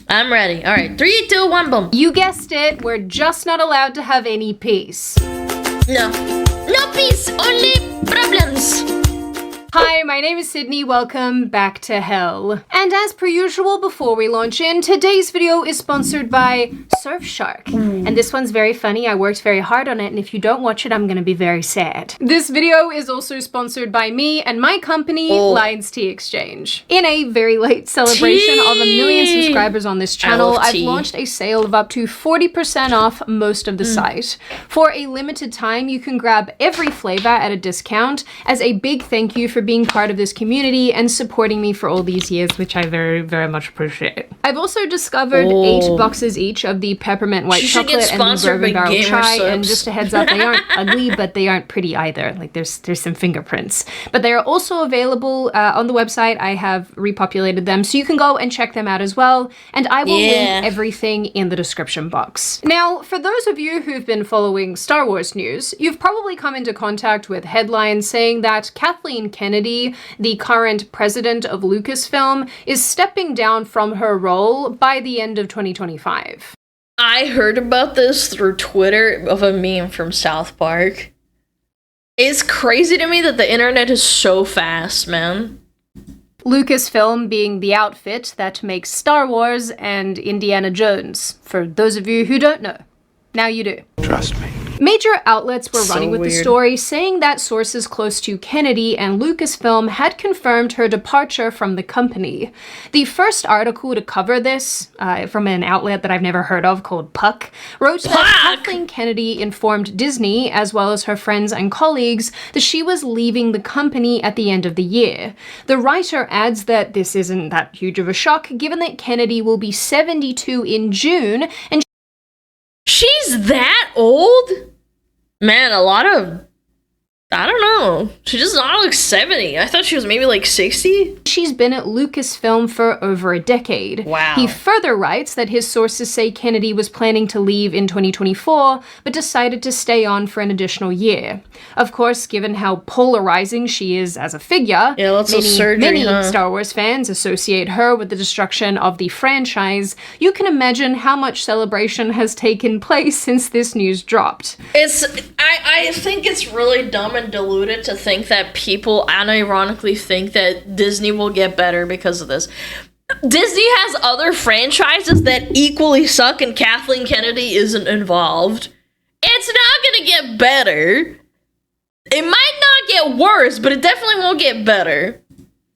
I'm ready. All right, 3, 2, 1, boom. You guessed it, we're just not allowed to have any peace. No peace, only problems. Hi, my name is Sydney, welcome back to hell. And as per usual, before we launch in, today's video is sponsored by Surfshark. And this one's very funny, I worked very hard on it, and if you don't watch it, I'm gonna be very sad. This video is also sponsored by me and my company, Lions Tea Exchange. In a very late celebration of 1 million subscribers on this channel, I've launched a sale of up to 40% off most of the site. For a limited time, you can grab every flavor at a discount as a big thank you for being part of this community and supporting me for all these years, which I very, very much appreciate. I've also discovered 8 boxes each of the peppermint white chocolate and the bourbon barrel chai, and just a heads up, they aren't ugly, but they aren't pretty either. Like there's some fingerprints. But they are also available on the website. I have repopulated them, so you can go and check them out as well, and I will link everything in the description box. Now, for those of you who've been following Star Wars news, you've probably come into contact with headlines saying that Kathleen Kennedy, the current president of Lucasfilm, is stepping down from her role by the end of 2025. I heard about this through Twitter of a meme from South Park. It's crazy to me that the internet is so fast, man. Lucasfilm being the outfit that makes Star Wars and Indiana Jones, for those of you who don't know. Now you do. Trust me. Major outlets were running with weird. the story, saying that sources close to Kennedy and Lucasfilm had confirmed her departure from the company. The first article to cover this, from an outlet that I've never heard of called Puck, wrote that Kathleen Kennedy informed Disney, as well as her friends and colleagues, that she was leaving the company at the end of the year. The writer adds that this isn't that huge of a shock, given that Kennedy will be 72 in June, and She's that old? Man, a lot of... I don't know. She does not look 70. I thought she was maybe like 60. she's been at Lucasfilm for over a decade. Wow. He further writes that his sources say Kennedy was planning to leave in 2024, but decided to stay on for an additional year. Of course, given how polarizing she is as a figure, many Star Wars fans associate her with the destruction of the franchise. You can imagine how much celebration has taken place since this news dropped. I think it's really dumb and deluded to think that people unironically think that Disney will get better because of this. Disney has other franchises that equally suck and Kathleen Kennedy isn't involved. It's not gonna get better. It might not get worse, but it definitely won't get better.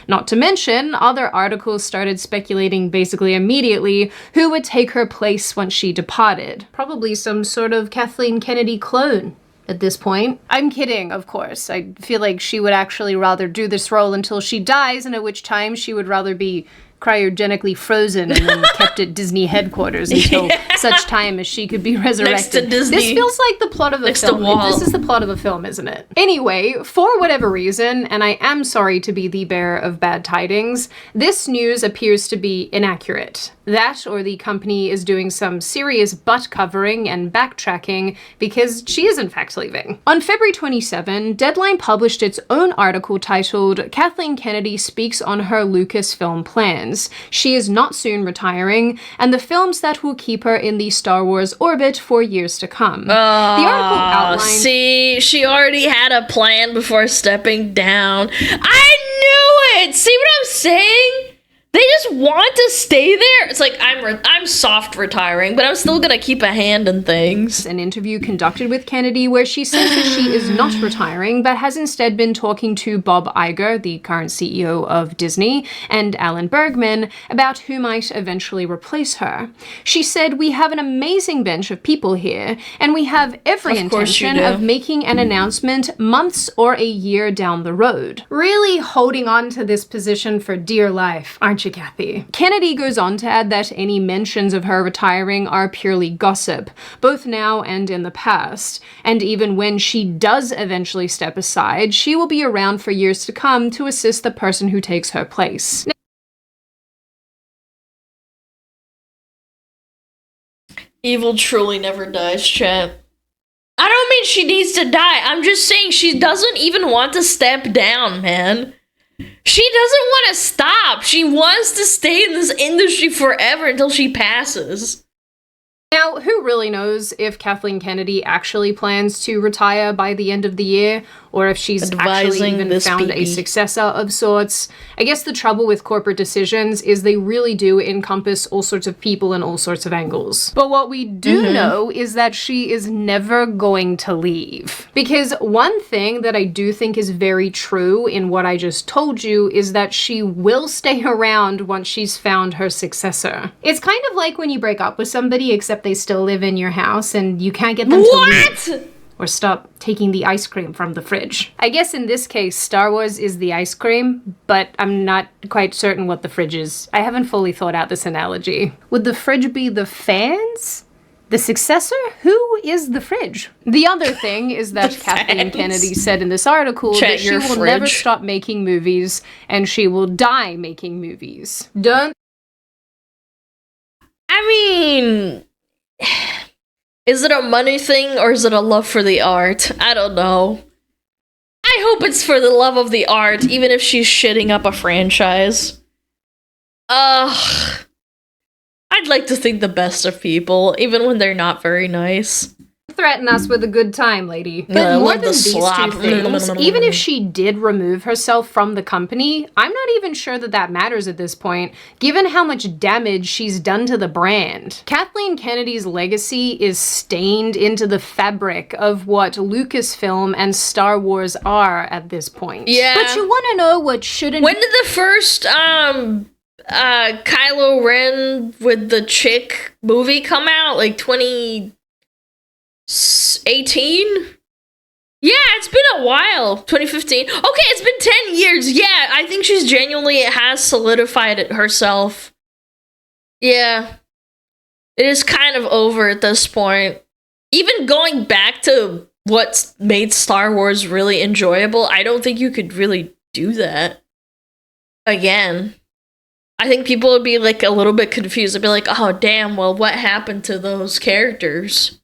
Not to mention, other articles started speculating basically immediately who would take her place once she departed. Probably some sort of Kathleen Kennedy clone at this point. I'm kidding, of course. I feel like she would actually rather do this role until she dies, and at which time she would rather be cryogenically frozen and then kept at Disney headquarters until such time as she could be resurrected. Next to Disney. This feels like the plot of a film. This is the plot of a film, isn't it? Anyway, for whatever reason, and I am sorry to be the bearer of bad tidings, this news appears to be inaccurate. That, or the company is doing some serious butt covering and backtracking because she is in fact leaving. On February 27, Deadline published its own article titled "Kathleen Kennedy Speaks on Her Lucasfilm Plans. She is not soon retiring, and the films that will keep her in the Star Wars orbit for years to come." The article outlined... See, she already had a plan before stepping down. I knew it! See what I'm saying? They just want to stay there. It's like, I'm soft retiring, but I'm still gonna keep a hand in things. An interview conducted with Kennedy where she says that she is not retiring, but has instead been talking to Bob Iger, the current CEO of Disney, and Alan Bergman about who might eventually replace her. She said, "We have an amazing bench of people here, and we have every intention of making an announcement months or a year down the road." Really holding on to this position for dear life, aren't you, Kathy? Kennedy goes on to add that any mentions of her retiring are purely gossip, both now and in the past, and even when she does eventually step aside, she will be around for years to come to assist the person who takes her place. Evil truly never dies, chat. I don't mean she needs to die. I'm just saying she doesn't even want to step down, man. She doesn't want to stop. She wants to stay in this industry forever until she passes. Now, who really knows if Kathleen Kennedy actually plans to retire by the end of the year, or if she's actually even found a successor of sorts? I guess the trouble with corporate decisions is they really do encompass all sorts of people and all sorts of angles. But what we do know is that she is never going to leave. Because one thing that I do think is very true in what I just told you is that she will stay around once she's found her successor. It's kind of like when you break up with somebody, except they still live in your house and you can't get them to leave or stop taking the ice cream from the fridge. I guess in this case, Star Wars is the ice cream, but I'm not quite certain what the fridge is. I haven't fully thought out this analogy. Would the fridge be the fans? The successor? Who is the fridge? The other thing is that Kathleen Kennedy said in this article that she will never stop making movies and she will die making movies. Done. I mean, is it a money thing or is it a love for the art? I don't know. I hope it's for the love of the art, even if she's shitting up a franchise. I'd like to think the best of people, even when they're not very nice. Threaten us with a good time, lady. But more than these two things, even if she did remove herself from the company, I'm not even sure that that matters at this point, given how much damage she's done to the brand. Kathleen Kennedy's legacy is stained into the fabric of what Lucasfilm and Star Wars are at this point. Yeah. But you want to know what shouldn't... When did the first, Kylo Ren with the chick movie come out? Like 2018? Yeah, it's been a while. 2015. Okay, it's been 10 years. Yeah, I think she's genuinely has solidified it herself. Yeah. It is kind of over at this point. Even going back to what made Star Wars really enjoyable, I don't think you could really do that again. I think people would be like a little bit confused. They'd be like, oh damn, well what happened to those characters?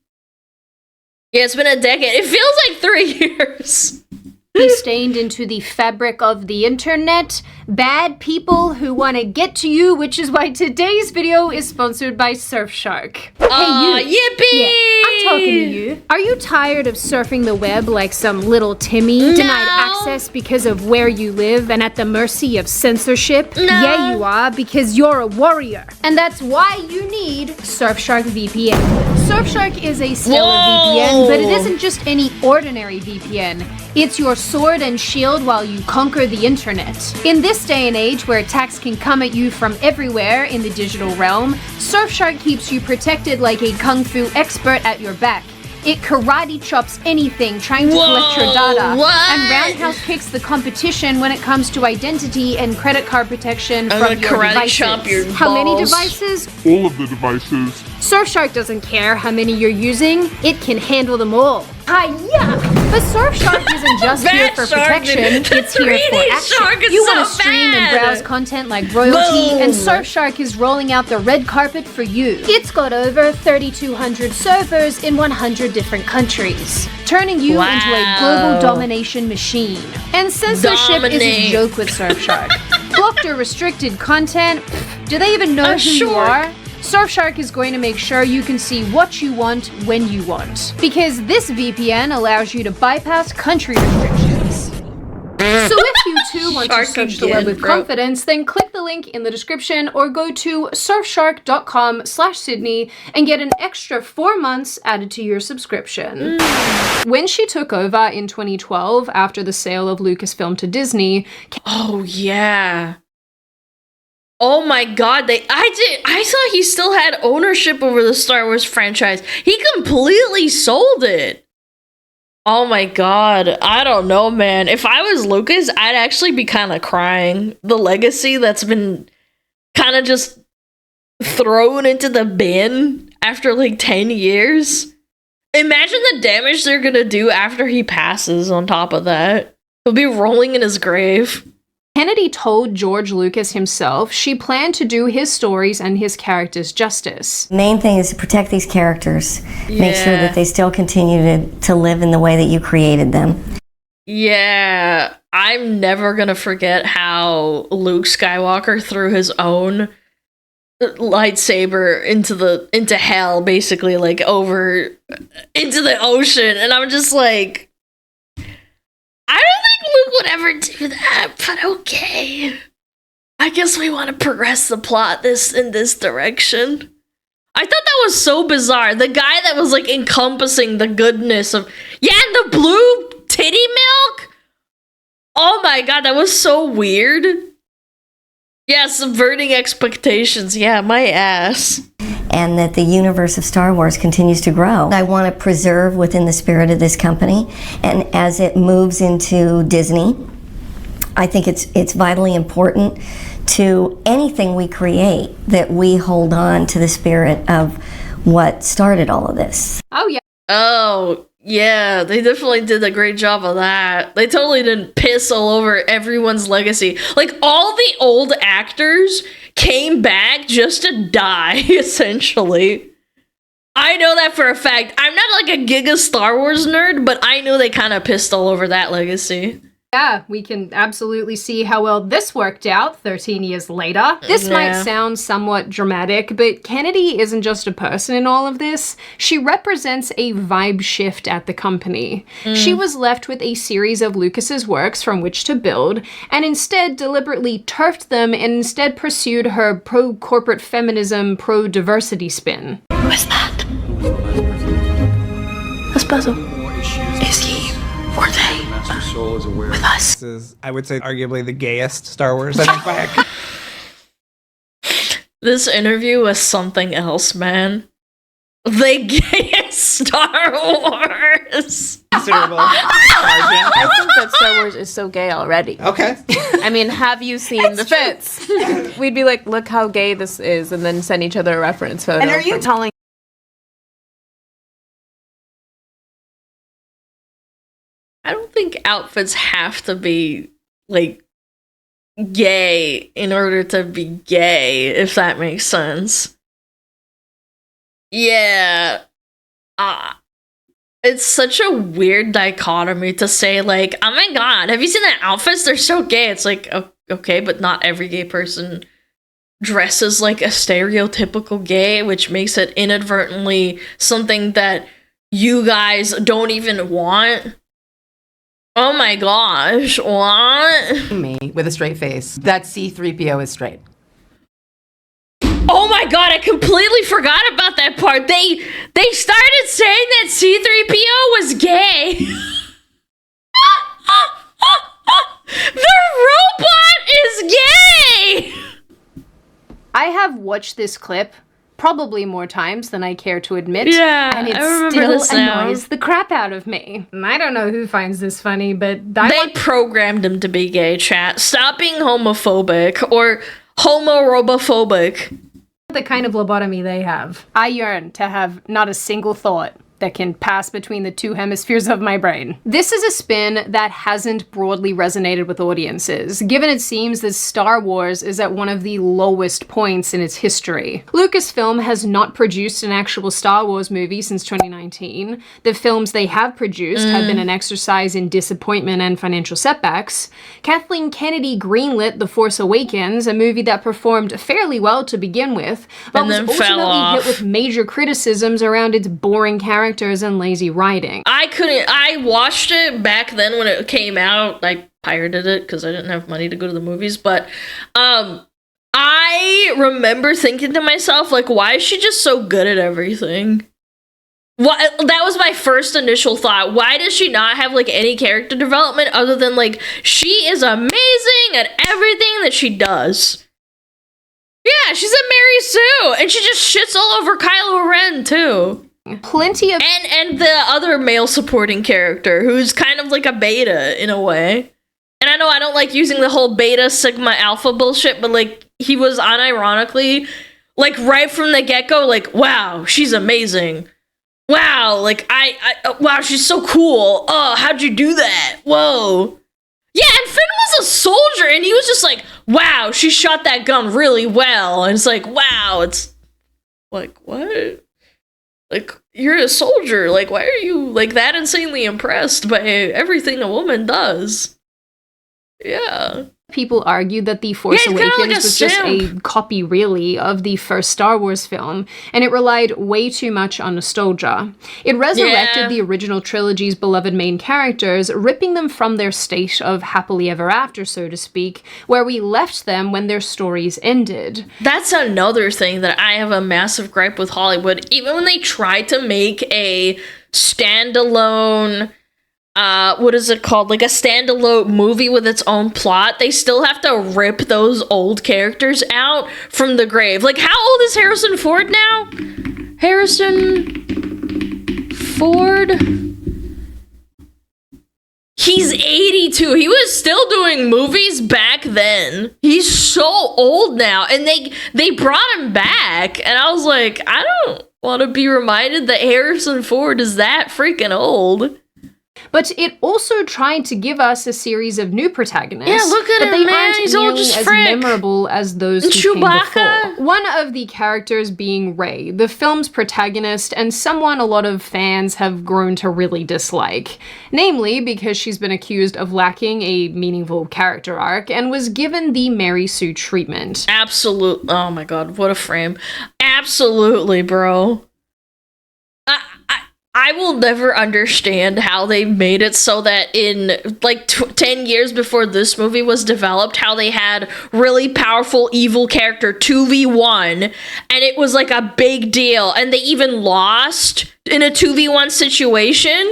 Yeah, it's been a decade. It feels like 3 years. Be stained into the fabric of the internet. Bad people who want to get to you, which is why today's video is sponsored by Surfshark. Hey you! Yippee! Yeah, I'm talking to you. Are you tired of surfing the web like some little Timmy? No. Denied access because of where you live and at the mercy of censorship? No. Yeah, you are, because you're a warrior. And that's why you need Surfshark VPN. Surfshark is a stellar VPN, but it isn't just any ordinary VPN. It's your sword and shield while you conquer the internet. In this day and age where attacks can come at you from everywhere in the digital realm, Surfshark keeps you protected like a kung fu expert at your back. It karate chops anything trying to collect your data, and roundhouse kicks the competition when it comes to identity and credit card protection from your devices. How many devices? All of the devices. Surfshark doesn't care how many you're using, it can handle them all. Hi-ya! But Surfshark isn't just here for protection, it's here for action. You want to stream and browse content like royalty, and Surfshark is rolling out the red carpet for you. It's got over 3,200 servers in 100 different countries, turning you into a global domination machine. And censorship is a joke with Surfshark. Blocked or restricted content? Do they even know who you are? Surfshark is going to make sure you can see what you want when you want. Because this VPN allows you to bypass country restrictions. So if you too want to search the web with confidence, then click the link in the description or go to surfshark.com/Sydney and get an extra 4 months added to your subscription. When she took over in 2012 after the sale of Lucasfilm to Disney... Oh yeah. Oh my god, I thought he still had ownership over the Star Wars franchise. He completely sold it. Oh my god, I don't know, man. If I was Lucas, I'd actually be kind of crying. The legacy that's been kind of just thrown into the bin after like 10 years. Imagine the damage they're gonna do after he passes on top of that. He'll be rolling in his grave. Kennedy told George Lucas himself she planned to do his stories and his characters justice. The main thing is to protect these characters, make sure that they still continue to live in the way that you created them. Yeah, I'm never gonna forget how Luke Skywalker threw his own lightsaber into hell, basically, like over into the ocean, and I'm just like, I don't think Luke would ever do that, but okay. I guess we want to progress the plot in this direction. I thought that was so bizarre. The guy that was like encompassing the goodness of, yeah, and the blue titty milk. Oh my god, that was so weird. Yeah, subverting expectations. Yeah, my ass. And that the universe of Star Wars continues to grow. I want to preserve within the spirit of this company, and as it moves into Disney, I think it's vitally important to anything we create that we hold on to the spirit of what started all of this. Oh, yeah. Oh, yeah, they definitely did a great job of that. They totally didn't piss all over everyone's legacy. Like, all the old actors came back just to die, essentially. I know that for a fact. I'm not like a giga Star Wars nerd, but I know they kind of pissed all over that legacy. Yeah, we can absolutely see how well this worked out 13 years later. This might sound somewhat dramatic, but Kennedy isn't just a person in all of this. She represents a vibe shift at the company. She was left with a series of Lucas's works from which to build, and instead deliberately turfed them and instead pursued her pro-corporate feminism, pro-diversity spin. Who is that? Espresso. Is he or they with us? This is, I would say, arguably the gayest Star Wars, I think, back. This interview was something else, man. The gayest Star Wars. Considerable margin. I think that Star Wars is so gay already. Okay. I mean, have you seen the fits? We'd be like, look how gay this is, and then send each other a reference photo. And are you telling I don't think outfits have to be, like, gay in order to be gay, if that makes sense. Yeah. It's such a weird dichotomy to say, like, oh my god, have you seen the outfits? They're so gay. It's like, okay, but not every gay person dresses like a stereotypical gay, which makes it inadvertently something that you guys don't even want. Oh my gosh, what? me with a straight face that C-3PO is straight? Oh my god, I completely forgot about that part. They started saying that C-3PO was gay. The robot is gay! I have watched this clip probably more times than I care to admit. Yeah, and it I remember still this now. annoys the crap out of me. I don't know who finds this funny, but They programmed him to be gay, chat. Stop being homophobic or homo-robophobic. the kind of lobotomy they have. I yearn to have not a single thought that can pass between the two hemispheres of my brain. This is a spin that hasn't broadly resonated with audiences, given it seems that Star Wars is at one of the lowest points in its history. Lucasfilm has not produced an actual Star Wars movie since 2019. The films they have produced have been an exercise in disappointment and financial setbacks. Kathleen Kennedy greenlit The Force Awakens, a movie that performed fairly well to begin with, but And was then fell ultimately off. hit with major criticisms around its boring characters and lazy writing. I watched it back then when it came out. I pirated it because I didn't have money to go to the movies, but I remember thinking to myself, like, why is she just so good at everything? What, that was my first initial thought. Why does she not have, like, any character development other than, like, she is amazing at everything that she does? Yeah, she's a Mary Sue, and she just shits all over Kylo Ren, too. Plenty of And the other male supporting character, who's kind of like a beta, in a way. And I know I don't like using the whole beta, sigma, alpha bullshit, but, like, he was unironically, like, right from the get-go, like, wow, she's amazing. Wow, like, wow, she's so cool. Oh, how'd you do that? Whoa. Yeah, and Finn was a soldier, and he was just like, wow, she shot that gun really well. And it's like, wow, it's like, what? Like, you're a soldier. Like, why are you, like, that insanely impressed by everything a woman does? Yeah. People argue that The Force Awakens was just a copy, really, of the first Star Wars film, and it relied way too much on nostalgia. It resurrected the original trilogy's beloved main characters, ripping them from their state of happily ever after, so to speak, where we left them when their stories ended. That's another thing that I have a massive gripe with Hollywood. Even when they try to make a standalone... what is it called? Like a standalone movie with its own plot. They still have to rip those old characters out from the grave. Like, how old is Harrison Ford now? Harrison Ford? He's 82. He was still doing movies back then. He's so old now. And they brought him back. And I was like, I don't want to be reminded that Harrison Ford is that freaking old. But it also tried to give us a series of new protagonists. Yeah, look at but him, they man. aren't He's nearly old as as frick. memorable as those And who came Chewbacca? before. One of the characters being Rey, the film's protagonist, and someone a lot of fans have grown to really dislike. Namely, because she's been accused of lacking a meaningful character arc and was given the Mary Sue treatment. Absolute. Oh my god, what a frame. Absolutely, bro. I will never understand how they made it so that in like 10 years before this movie was developed, how they had really powerful evil character 2v1 and it was like a big deal, and they even lost in a 2v1 situation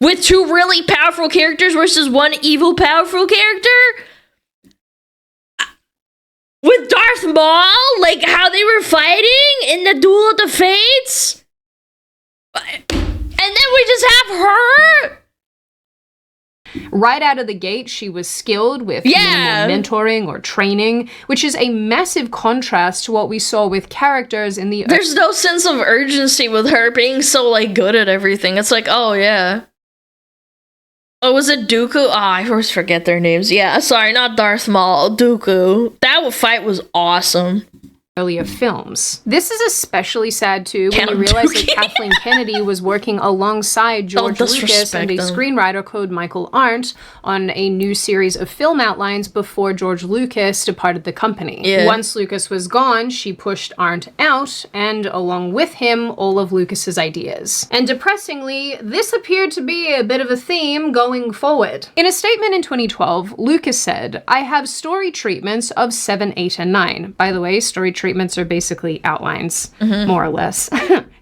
with two really powerful characters versus one evil powerful character with Darth Maul, like how they were fighting in the Duel of the Fates. And then we just have her. Right out of the gate, she was skilled with minimal mentoring or training, which is a massive contrast to what we saw with characters in the... There's no sense of urgency with her being so, like, good at everything. It's like, oh, yeah. Oh, was it Dooku? Oh, I always forget their names. Yeah, sorry, not Darth Maul, Dooku. That fight was awesome. Earlier films. This is especially sad too when you realize that Kathleen Kennedy was working alongside George Lucas and a screenwriter called Michael Arndt on a new series of film outlines before George Lucas departed the company. Yeah. Once Lucas was gone, she pushed Arndt out, and along with him, all of Lucas's ideas. And depressingly, this appeared to be a bit of a theme going forward. In a statement in 2012, Lucas said, "I have story treatments of 7, 8, and 9. By the way, story treatments are basically outlines, more or less.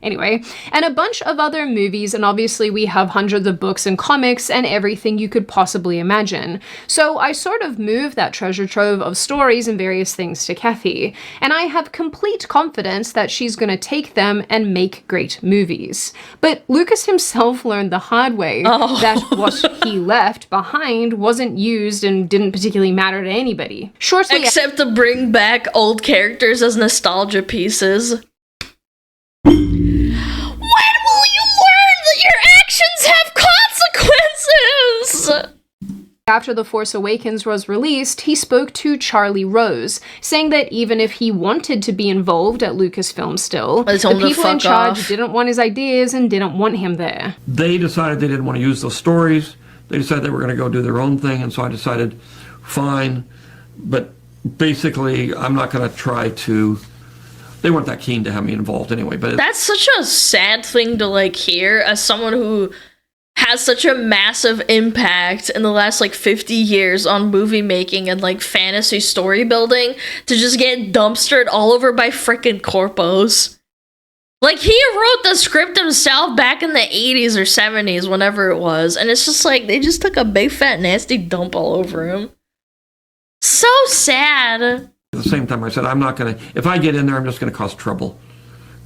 Anyway, and a bunch of other movies, and obviously we have hundreds of books and comics and everything you could possibly imagine. So I sort of moved that treasure trove of stories and various things to Kathy, and I have complete confidence that she's going to take them and make great movies." But Lucas himself learned the hard way that what he left behind wasn't used and didn't particularly matter to anybody. Shortly Except to bring back old characters as nostalgia pieces. When will you learn that your actions have consequences? after The Force Awakens was released, he spoke to Charlie Rose, saying that even if he wanted to be involved at Lucasfilm still, the people in charge didn't want his ideas and didn't want him there. They decided they didn't want to use those stories. They decided they were going to go do their own thing, and so I decided, fine, but basically I'm not going to try to... They weren't that keen to have me involved anyway, but... That's such a sad thing to, like, hear as someone who has such a massive impact in the last, like, 50 years on movie making and, like, fantasy story building to just get dumpstered all over by frickin' corpos. Like, he wrote the script himself back in the 80s or 70s, whenever it was, and it's just like, they just took a big, fat, nasty dump all over him. So sad. At the same time, I said, I'm not going to... If I get in there, I'm just going to cause trouble.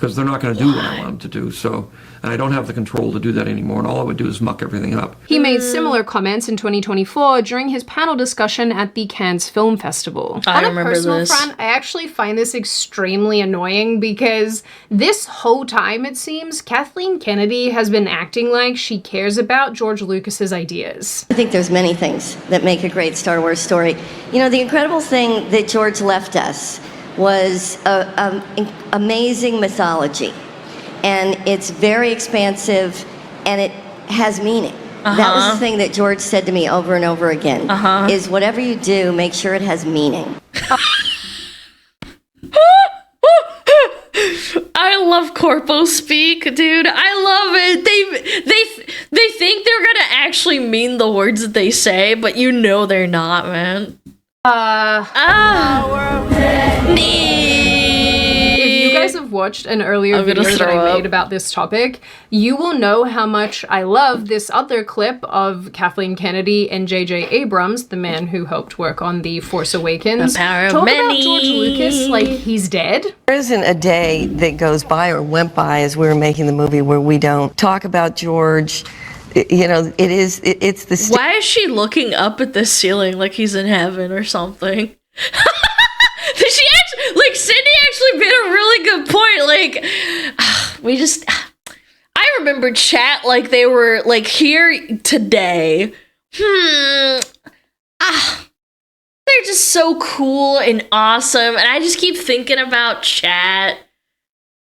because they're not going to do what I want them to do. So, and I don't have the control to do that anymore, and all I would do is muck everything up. He made similar comments in 2024 during his panel discussion at the Cannes Film Festival. I On a remember personal this. front, I actually find this extremely annoying because this whole time, it seems, Kathleen Kennedy has been acting like she cares about George Lucas's ideas. I think there's many things that make a great Star Wars story. You know, the incredible thing that George left us was amazing mythology. And it's very expansive, and it has meaning. That was the thing that George said to me over and over again, is whatever you do, make sure it has meaning. I love corpo speak, dude. I love it. They think they're gonna actually mean the words that they say, but you know they're not, man. If you guys have watched an earlier I'm gonna video that throw I up. made about this topic, you will know how much I love this other clip of Kathleen Kennedy and J.J. Abrams, the man who helped work on The Force Awakens, The power of talk about many. George Lucas like he's dead. There isn't a day that goes by or went by as we were making the movie where we don't talk about George. You know, it's the Why is she looking up at the ceiling like he's in heaven or something? She actually, like, Sydney actually made a really good point. Like, I remember chat like they were like here today. They're just so cool and awesome, and I just keep thinking about chat.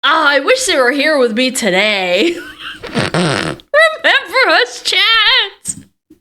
I wish they were here with me today. Remember us, chat.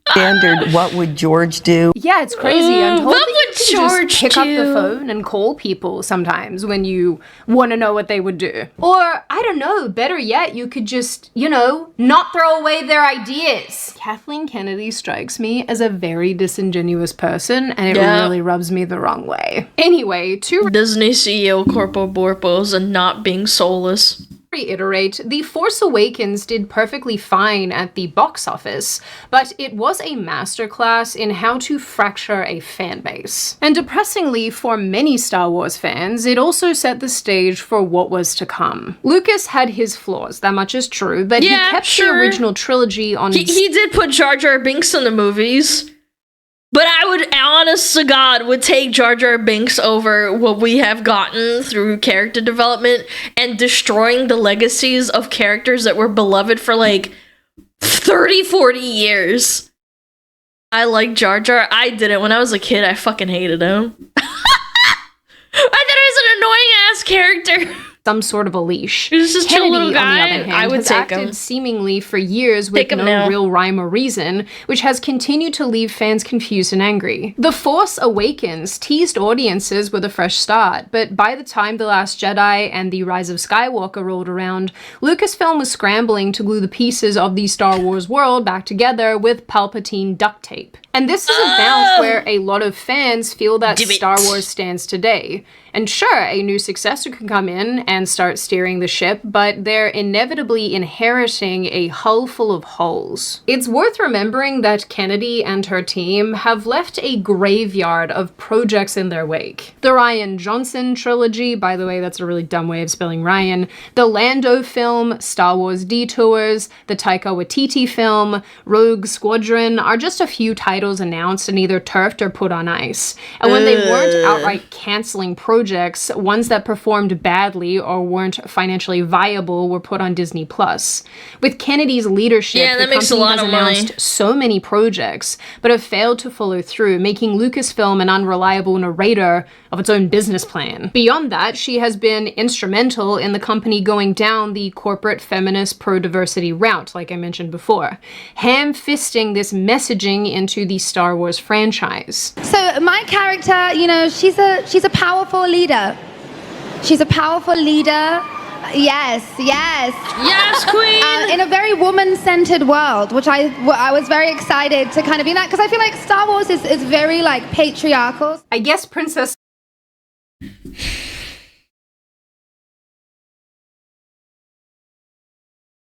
standard. What would George do? Yeah, it's crazy. I'm told what that would you can George just pick up the do? phone and call people sometimes when you want to know what they would do. Or, I don't know, better yet, you could just, not throw away their ideas. Kathleen Kennedy strikes me as a very disingenuous person, and it Yeah. really rubs me the wrong way. Anyway, to Disney CEO Corpo Borpos and not being soulless. reiterate, The Force Awakens did perfectly fine at the box office, but it was a masterclass in how to fracture a fan base. And depressingly for many Star Wars fans, it also set the stage for what was to come. Lucas had his flaws, that much is true, but Yeah, he kept sure. the original trilogy on He did put Jar Jar Binks in the movies. But I would, honest to God, would take Jar Jar Binks over what we have gotten through character development and destroying the legacies of characters that were beloved for like 30, 40 years. I like Jar Jar. I didn't. When I was a kid, I fucking hated him. I thought he was an annoying ass character. some sort of a leash. He was just a chill Kennedy, little guy. on the other hand, I would has take acted him. seemingly for years with Take him no now. real rhyme or reason, which has continued to leave fans confused and angry. The Force Awakens teased audiences with a fresh start, but by the time The Last Jedi and The Rise of Skywalker rolled around, Lucasfilm was scrambling to glue the pieces of the Star Wars world back together with Palpatine duct tape. And this is a bounce where a lot of fans feel that Damn it. Star Wars stands today. And sure, a new successor can come in and start steering the ship, but they're inevitably inheriting a hull full of holes. It's worth remembering that Kennedy and her team have left a graveyard of projects in their wake. The Rian Johnson trilogy, by the way, that's a really dumb way of spelling Ryan, the Lando film, Star Wars Detours, the Taika Waititi film, Rogue Squadron are just a few titles announced and either turfed or put on ice. And when they weren't outright canceling projects, ones that performed badly or weren't financially viable were put on Disney+. With Kennedy's leadership, Yeah, that the makes a company lot has of money. announced so many projects, but have failed to follow through, making Lucasfilm an unreliable narrator of its own business plan. Beyond that, she has been instrumental in the company going down the corporate feminist pro-diversity route, like I mentioned before, ham-fisting this messaging into the Star Wars franchise. So my character, she's a powerful leader. She's a powerful leader. Yes. Yes, queen! In a very woman-centered world, which I was very excited to kind of be in that, because I feel like Star Wars is very like patriarchal. I guess Princess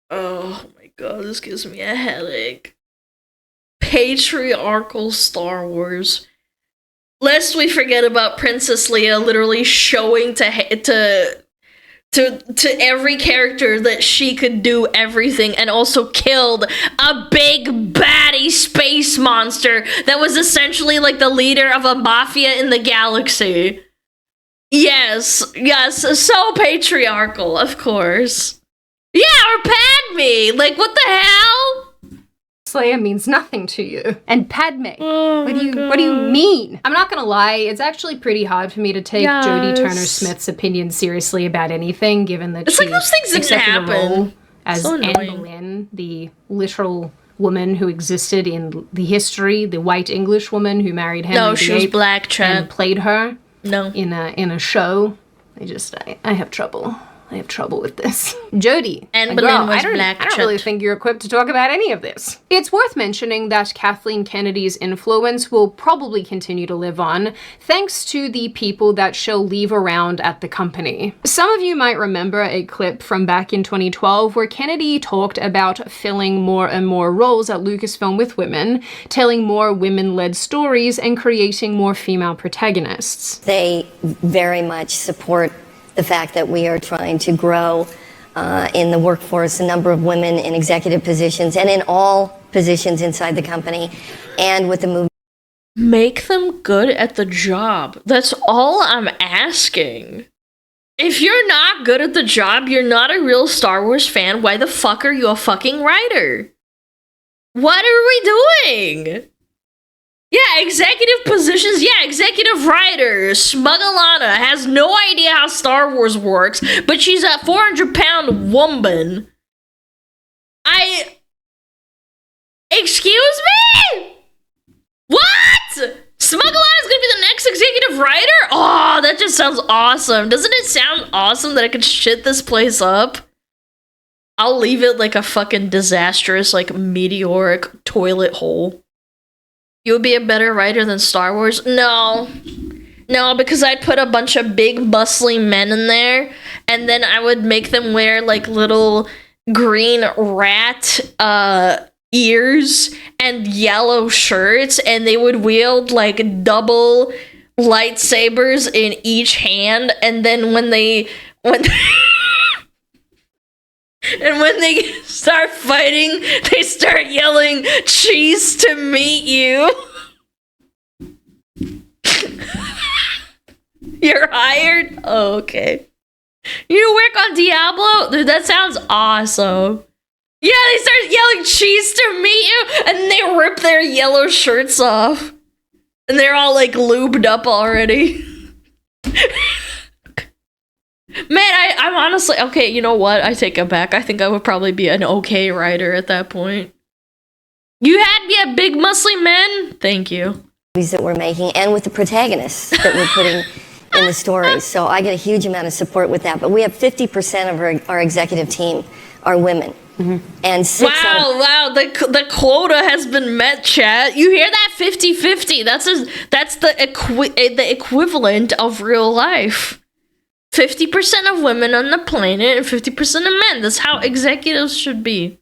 Oh my god, this gives me a headache. Patriarchal Star Wars. Lest we forget about Princess Leia literally showing to to every character that she could do everything, and also killed a big baddie space monster that was essentially like the leader of a mafia in the galaxy. Yes, so patriarchal, of course. Yeah, or Padme! Like, what the hell? Leia means nothing to you. And Padme, what do you mean? I'm not gonna lie, it's actually pretty hard for me to take Jodie Turner-Smith's opinion seriously about anything, given that it's she like those things didn't accepted happen. a role as So Anne annoying. Boleyn, the literal woman who existed in the history, the white English woman who married Henry No, she was VIII black, and Trent. played her No. in a show. I have trouble. I have trouble with this. Jodie, Anne my Boleyn girl, was I don't black, really Chet. think you're equipped to talk about any of this. It's worth mentioning that Kathleen Kennedy's influence will probably continue to live on, thanks to the people that she'll leave around at the company. Some of you might remember a clip from back in 2012 where Kennedy talked about filling more and more roles at Lucasfilm with women, telling more women-led stories, and creating more female protagonists. They very much support the fact that we are trying to grow in the workforce, a number of women in executive positions and in all positions inside the company, and with the move. Make them good at the job. That's all I'm asking. If you're not good at the job, you're not a real Star Wars fan. Why the fuck are you a fucking writer? What are we doing? Yeah, executive positions. Yeah, executive writer. Smuggalana has no idea how Star Wars works, but she's a 400-pound woman. Excuse me? What? Smuggalana's gonna be the next executive writer? Oh, that just sounds awesome. Doesn't it sound awesome that I could shit this place up? I'll leave it like a fucking disastrous, like, meteoric toilet hole. You would be a better writer than Star Wars? No, because I'd put a bunch of big, bustling men in there, and then I would make them wear, like, little green rat, ears and yellow shirts, and they would wield, like, double lightsabers in each hand, and then when they start fighting, they start yelling, "Cheese to meet you." You're hired? Oh, okay. You work on Diablo? Dude, that sounds awesome. Yeah, they start yelling, "Cheese to meet you," and they rip their yellow shirts off. And they're all, like, lubed up already. Man, I'm honestly... Okay, you know what? I take it back. I think I would probably be an okay writer at that point. You had me at big muscly men? Thank you. That we're making, and with the protagonists that we're putting in the stories. So I get a huge amount of support with that. But we have 50% of our executive team are women. Mm-hmm. And Wow, the quota has been met, chat. You hear that? 50-50. That's the equivalent of real life. 50% of women on the planet and 50% of men. That's how executives should be.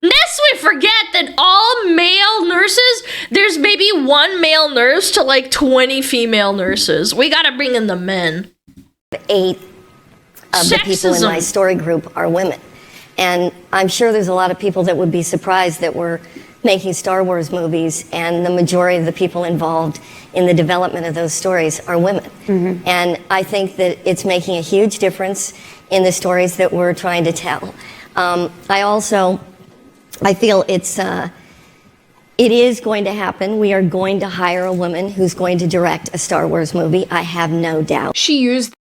Lest we forget that all male nurses, there's maybe one male nurse to like 20 female nurses. We gotta bring in the men. 8 of the people in my story group are women. And I'm sure there's a lot of people that would be surprised that we're making Star Wars movies and the majority of the people involved in the development of those stories are women. Mm-hmm. And I think that it's making a huge difference in the stories that we're trying to tell. I feel it is going to happen. We are going to hire a woman who's going to direct a Star Wars movie. I have no doubt. She used...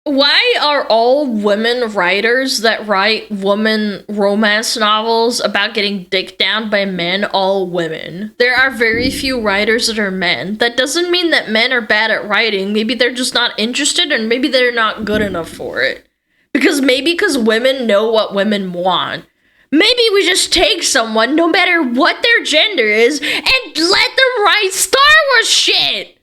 Why are all women writers that write woman romance novels about getting dicked down by men all women? There are very few writers that are men. That doesn't mean that men are bad at writing. Maybe they're just not interested, and maybe they're not good enough for it. Because women know what women want. Maybe we just take someone, no matter what their gender is, and let them write Star Wars shit!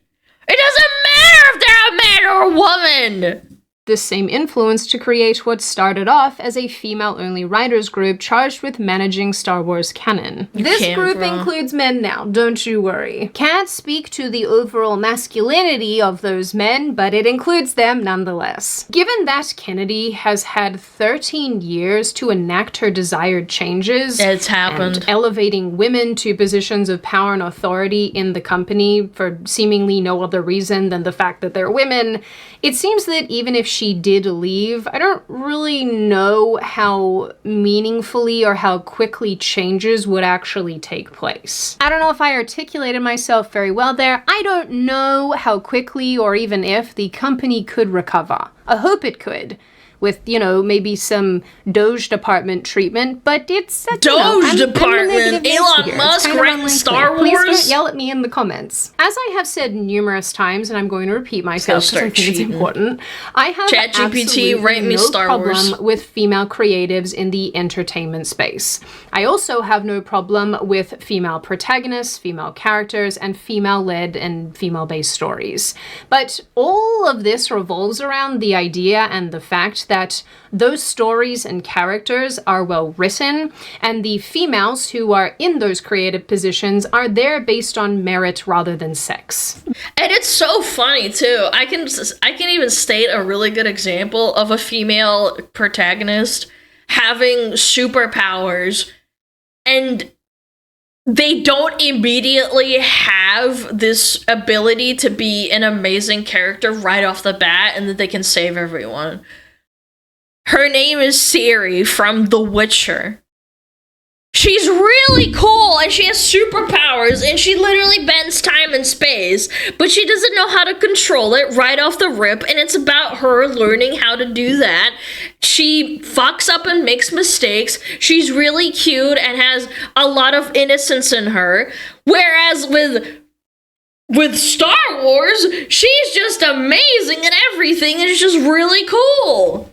It doesn't matter if they're a man or a woman! this same influence to create what started off as a female-only writers group charged with managing Star Wars canon. This group includes men now, don't you worry. Can't speak to the overall masculinity of those men, but it includes them nonetheless. Given that Kennedy has had 13 years to enact her desired changes, it's happened, and elevating women to positions of power and authority in the company for seemingly no other reason than the fact that they're women, it seems that even if she did leave, I don't really know how meaningfully or how quickly changes would actually take place. I don't know if I articulated myself very well there. I don't know how quickly or even if the company could recover. I hope it could, with, you know, maybe some Doge Department treatment, but it's a Doge Department. Elon Musk writing Star Wars. Please don't yell at me in the comments. As I have said numerous times, and I'm going to repeat myself because I think it's important, I have absolutely no problem with female creatives in the entertainment space. I also have no problem with female protagonists, female characters, and female-led and female-based stories. But all of this revolves around the idea and the fact that those stories and characters are well written, and the females who are in those creative positions are there based on merit rather than sex. And it's so funny too. I can even state a really good example of a female protagonist having superpowers, and they don't immediately have this ability to be an amazing character right off the bat and that they can save everyone. Her name is Ciri from The Witcher. She's really cool and she has superpowers and she literally bends time and space, but she doesn't know how to control it right off the rip, and it's about her learning how to do that. She fucks up and makes mistakes. She's really cute and has a lot of innocence in her, whereas with Star Wars, she's just amazing and everything is just really cool.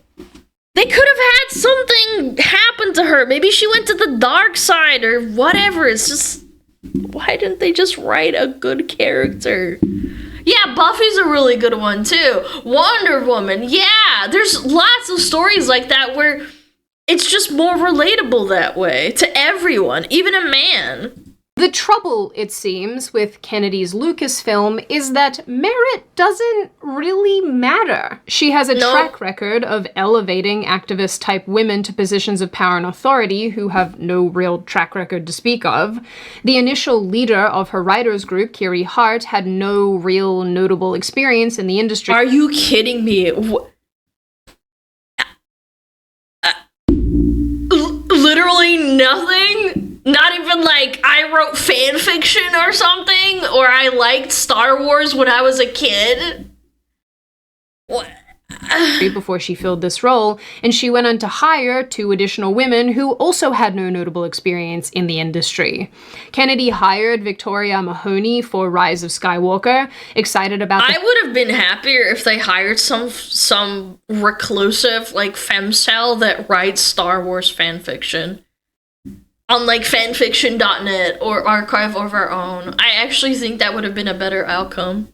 They could have had something happen to her. Maybe she went to the dark side or whatever. It's just, why didn't they just write a good character? Yeah, Buffy's a really good one too. Wonder Woman, yeah. There's lots of stories like that where it's just more relatable that way to everyone, even a man. The trouble, it seems, with Kennedy's Lucasfilm is that merit doesn't really matter. She has a track record of elevating activist-type women to positions of power and authority who have no real track record to speak of. The initial leader of her writers group, Kiri Hart, had no real notable experience in the industry. Are you kidding me? Literally nothing? Not even like I wrote fan fiction or something, or I liked Star Wars when I was a kid? What? Before she filled this role, and she went on to hire 2 additional women who also had no notable experience in the industry. Kennedy hired Victoria Mahoney for Rise of Skywalker, excited about I would have been happier if they hired some reclusive, like, femcel that writes Star Wars fanfiction on, like, fanfiction.net or Archive of Our Own. I actually think that would have been a better outcome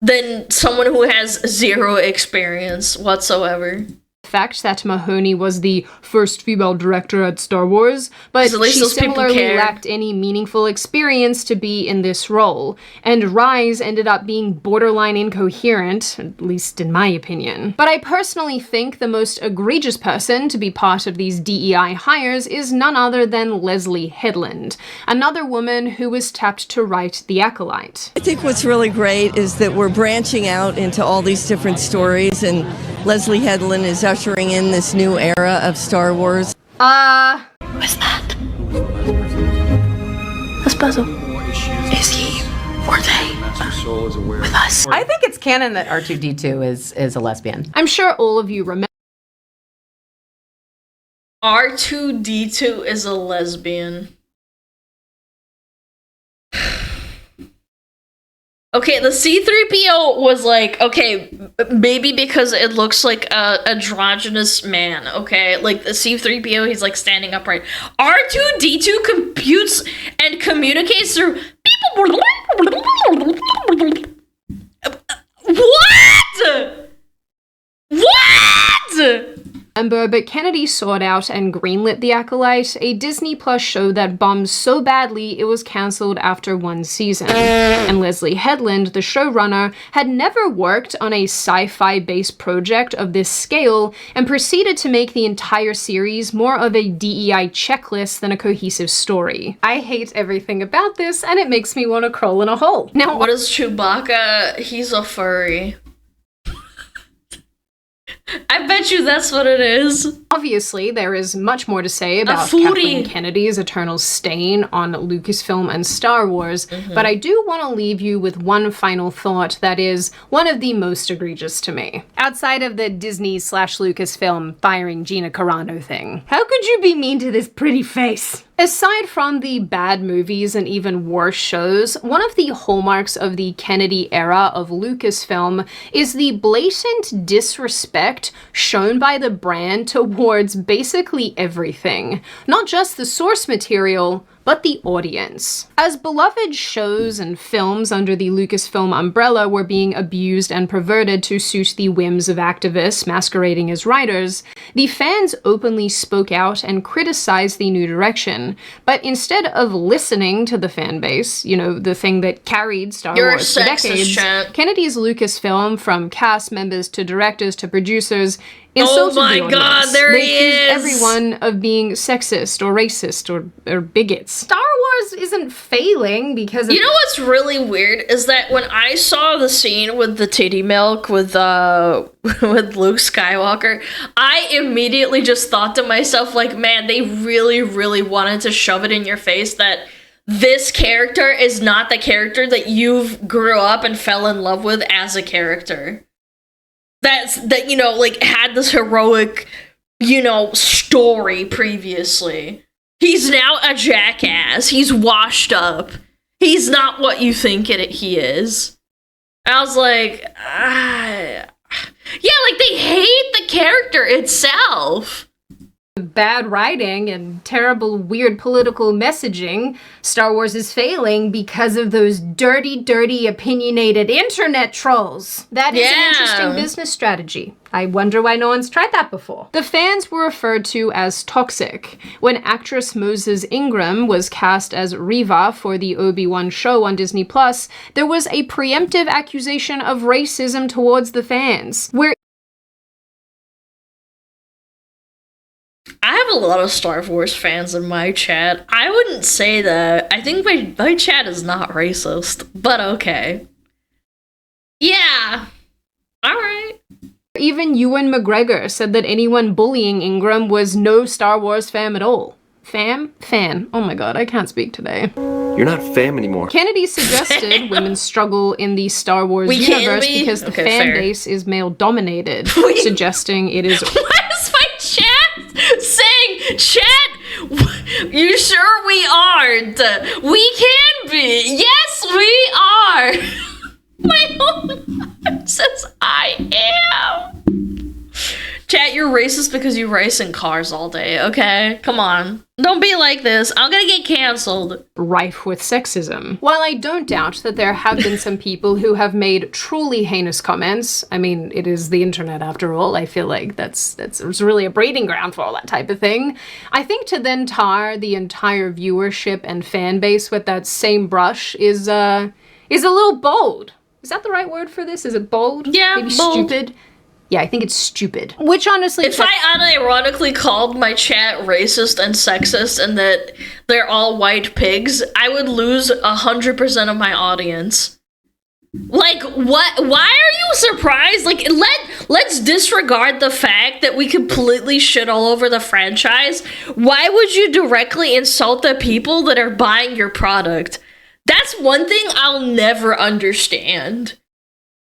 than someone who has 0 experience whatsoever. The fact that Mahoney was the first female director at Star Wars, but she similarly lacked any meaningful experience to be in this role, and Rise ended up being borderline incoherent, at least in my opinion. But I personally think the most egregious person to be part of these DEI hires is none other than Leslie Headland, another woman who was tapped to write The Acolyte. I think what's really great is that we're branching out into all these different stories, and Leslie Headland is ushering in this new era of Star Wars. What's that? That's puzzle. Is he or they with us? I think it's canon that R2-D2 is a lesbian. I'm sure all of you remember R2-D2 is a lesbian. Okay, the C-3PO was like, okay, maybe because it looks like a androgynous man, okay? Like, the C-3PO, he's, like, standing upright. R2-D2 computes and communicates through people. What? But Kennedy sought out and greenlit The Acolyte, a Disney Plus show that bombed so badly it was cancelled after one season. And Leslie Headland, the showrunner, had never worked on a sci-fi based project of this scale and proceeded to make the entire series more of a DEI checklist than a cohesive story. I hate everything about this, and it makes me want to crawl in a hole. Now, what is Chewbacca? He's a furry. I bet you that's what it is. Obviously, there is much more to say about Kathleen Kennedy's eternal stain on Lucasfilm and Star Wars, but I do want to leave you with one final thought that is one of the most egregious to me. Outside of the Disney/Lucasfilm firing Gina Carano thing. How could you be mean to this pretty face? Aside from the bad movies and even worse shows, one of the hallmarks of the Kennedy era of Lucasfilm is the blatant disrespect shown by the brand towards basically everything. Not just the source material, but the audience. As beloved shows and films under the Lucasfilm umbrella were being abused and perverted to suit the whims of activists masquerading as writers, the fans openly spoke out and criticized the new direction. But instead of listening to the fan base, you know, the thing that carried Star Wars for decades, Kennedy's Lucasfilm, from cast members to directors to producers, insulted the audience. They accused everyone of being sexist or racist or bigots. Star Wars isn't failing because of— You know what's really weird is that when I saw the scene with the titty milk with Luke Skywalker, I immediately just thought to myself, like, man, they really, really wanted to shove it in your face that this character is not the character that you've grew up and fell in love with as a character. That, you know, like, had this heroic, you know, story previously. He's now a jackass. He's washed up. He's not what you think he is. I was like, yeah, like, they hate the character itself. Bad writing and terrible, weird political messaging, Star Wars is failing because of those dirty, opinionated internet trolls. That is an interesting business strategy. I wonder why no one's tried that before. The fans were referred to as toxic. When actress Moses Ingram was cast as Reva for the Obi-Wan show on Disney+, there was a preemptive accusation of racism towards the fans, where I have a lot of Star Wars fans in my chat. I wouldn't say that. I think my chat is not racist, but okay. Yeah. Alright. Even Ewan McGregor said that anyone bullying Ingram was no Star Wars fan at all. Fan? Oh my god, I can't speak today. You're not fam anymore. Kennedy suggested women struggle in the Star Wars universe because the fan base is male-dominated, suggesting it is— What is my chat saying? Chat, you sure we aren't? We can be. Yes, we are. My whole heart says I am. Chat, you're racist because you race in cars all day, okay? Come on. Don't be like this. I'm gonna get canceled. Rife with sexism. While I don't doubt that there have been some people who have made truly heinous comments, I mean, it is the internet after all, I feel like that's really a breeding ground for all that type of thing. I think to then tar the entire viewership and fan base with that same brush is a little bold. Is that the right word for this? Is it bold? Yeah, maybe bold. Stupid? Yeah, I think it's stupid. Which honestly— If I unironically called my chat racist and sexist and that they're all white pigs, I would lose 100% of my audience. Like, what? Why are you surprised? Like, let's disregard the fact that we completely shit all over the franchise. Why would you directly insult the people that are buying your product? That's one thing I'll never understand.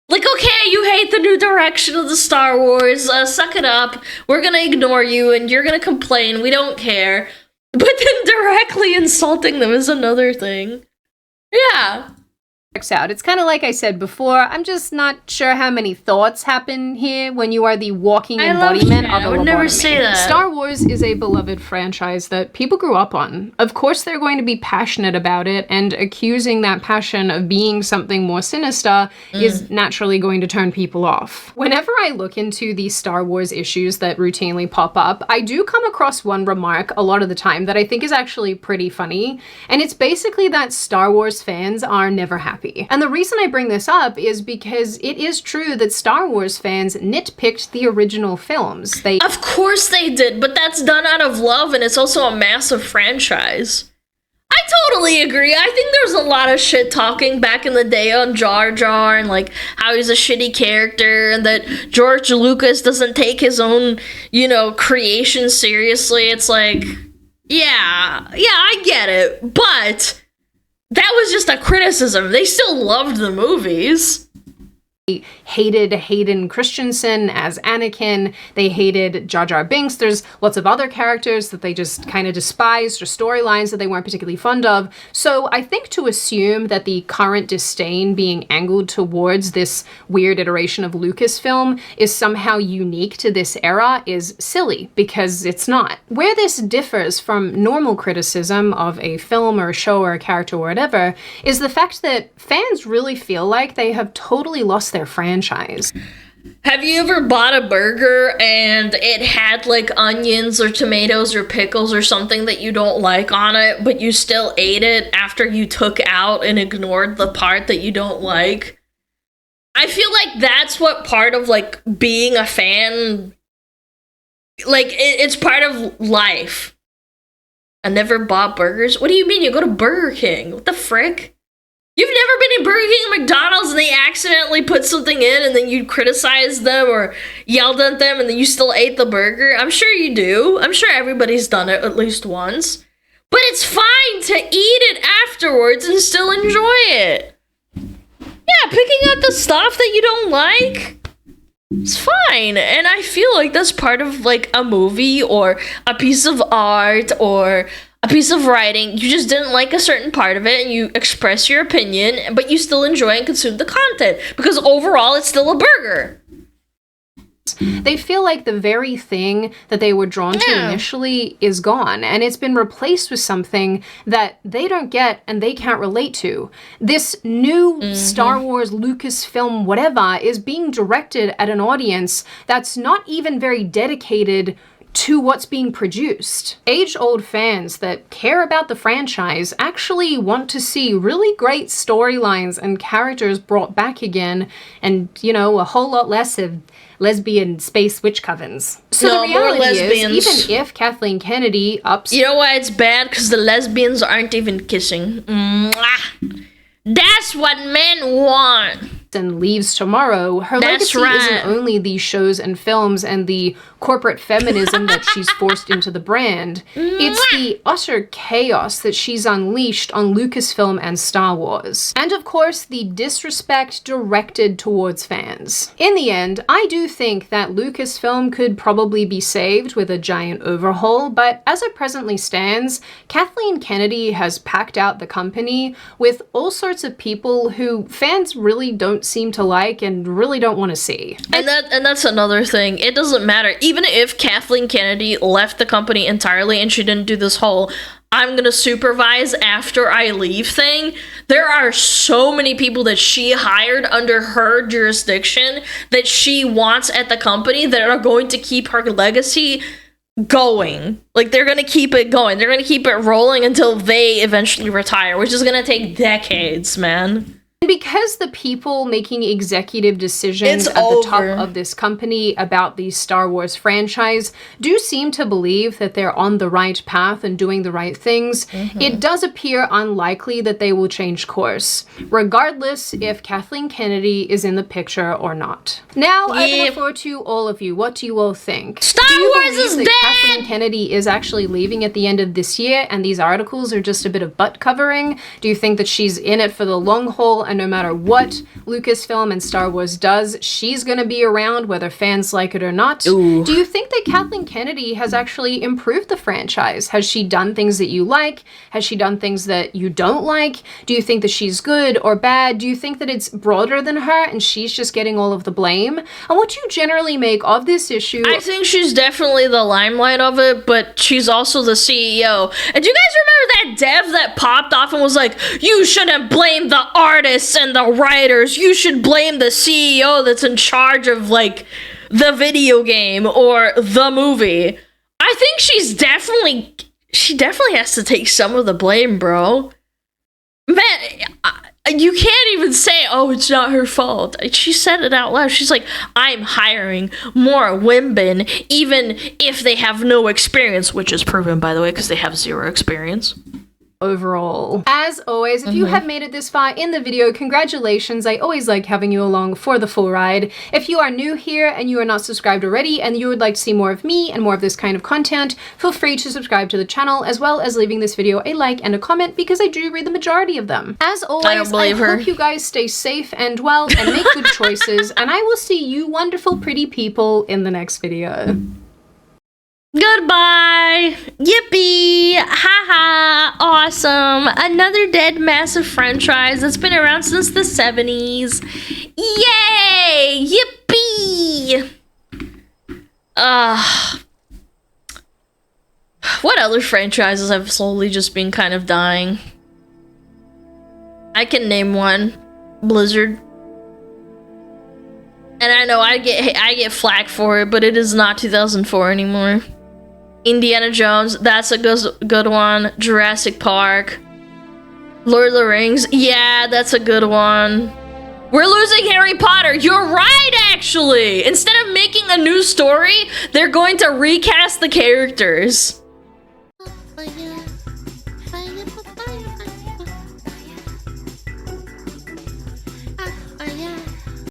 Like, okay, you hate the new direction of the Star Wars, suck it up, we're gonna ignore you, and you're gonna complain, we don't care. But then directly insulting them is another thing. Yeah. out. It's kind of like I said before, I'm just not sure how many thoughts happen here when you are the walking embodiment of a I would never say that. Star Wars is a beloved franchise that people grew up on. Of course they're going to be passionate about it, and accusing that passion of being something more sinister is naturally going to turn people off. Whenever I look into the Star Wars issues that routinely pop up, I do come across one remark a lot of the time that I think is actually pretty funny, and it's basically that Star Wars fans are never happy. And the reason I bring this up is because it is true that Star Wars fans nitpicked the original films. Of course they did, but that's done out of love, and it's also a massive franchise. I totally agree. I think there was a lot of shit talking back in the day on Jar Jar and like how he's a shitty character and that George Lucas doesn't take his own, creation seriously. It's like, yeah, I get it, but that was just a criticism. They still loved the movies. They hated Hayden Christensen as Anakin. They hated Jar Jar Binks. There's lots of other characters that they just kind of despised, or storylines that they weren't particularly fond of. So I think to assume that the current disdain being angled towards this weird iteration of Lucasfilm is somehow unique to this era is silly, because it's not. Where this differs from normal criticism of a film or a show or a character or whatever is the fact that fans really feel like they have totally lost their franchise. Have you ever bought a burger and it had like onions or tomatoes or pickles or something that you don't like on it, but you still ate it after you took out and ignored the part that you don't like? I feel like that's what part of like being a fan, like it's part of life. I never bought burgers. What do you mean? You go to Burger King. What the frick? You've never been in Burger King or McDonald's and they accidentally put something in and then you criticized them or yelled at them and then you still ate the burger? I'm sure you do. I'm sure everybody's done it at least once. But it's fine to eat it afterwards and still enjoy it. Yeah, picking out the stuff that you don't like, it's fine. And I feel like that's part of like a movie or a piece of art or a piece of writing. You just didn't like a certain part of it and you express your opinion, but you still enjoy and consume the content because overall it's still a burger. They feel like the very thing that they were drawn to initially is gone, and it's been replaced with something that they don't get and they can't relate to. This new Star Wars, Lucasfilm, whatever, is being directed at an audience that's not even very dedicated to what's being produced. Age-old fans that care about the franchise actually want to see really great storylines and characters brought back again, and, a whole lot less of lesbian space witch covens. So the reality is, even if Kathleen Kennedy ups... You know why it's bad? Because the lesbians aren't even kissing. Mwah. That's what men want. And leaves tomorrow, her legacy isn't only these shows and films and the corporate feminism that she's forced into the brand. It's the utter chaos that she's unleashed on Lucasfilm and Star Wars. And of course, the disrespect directed towards fans. In the end, I do think that Lucasfilm could probably be saved with a giant overhaul, but as it presently stands, Kathleen Kennedy has packed out the company with all sorts of people who fans really don't seem to like and really don't want to see. And that's another thing. It doesn't matter. Even if Kathleen Kennedy left the company entirely and she didn't do this whole I'm gonna supervise after I leave thing, there are so many people that she hired under her jurisdiction that she wants at the company that are going to keep her legacy going. Like, they're gonna keep it going. They're gonna keep it rolling until they eventually retire, which is gonna take decades, man. Because the people making executive decisions at the top of this company about the Star Wars franchise do seem to believe that they're on the right path and doing the right things, it does appear unlikely that they will change course, regardless if Kathleen Kennedy is in the picture or not. Now, I have the floor to all of you. What do you all think? Star Wars is dead! Kathleen Kennedy is actually leaving at the end of this year and these articles are just a bit of butt covering? Do you think that she's in it for the long haul and no matter what Lucasfilm and Star Wars does, she's gonna be around whether fans like it or not. Ooh. Do you think that Kathleen Kennedy has actually improved the franchise? Has she done things that you like? Has she done things that you don't like? Do you think that she's good or bad? Do you think that it's broader than her and she's just getting all of the blame? And what do you generally make of this issue? I think she's definitely the limelight of it, but she's also the CEO. And do you guys remember that dev that popped off and was like, you shouldn't blame the artists and the writers, you should blame the CEO that's in charge of, like, the video game or the movie? I think she definitely has to take some of the blame, bro. Man, you can't even say, oh, it's not her fault. She said it out loud. She's like, I'm hiring more women, even if they have no experience, which is proven, by the way, because they have zero experience. Overall. As always, if you have made it this far in the video, congratulations. I always like having you along for the full ride. If you are new here and you are not subscribed already and you would like to see more of me and more of this kind of content, feel free to subscribe to the channel as well as leaving this video a like and a comment because I do read the majority of them. As always, I hope you guys stay safe and well and make good choices, and I will see you wonderful pretty people in the next video. Goodbye! Yippee! Haha! Awesome! Another dead massive franchise that's been around since the 70s. Yay! Yippee! What other franchises have slowly just been kind of dying? I can name one. Blizzard. And I know I get flack for it, but it is not 2004 anymore. Indiana Jones, that's a good one. Jurassic Park. Lord of the Rings, yeah, that's a good one. We're losing Harry Potter. You're right, actually. Instead of making a new story, they're going to recast the characters.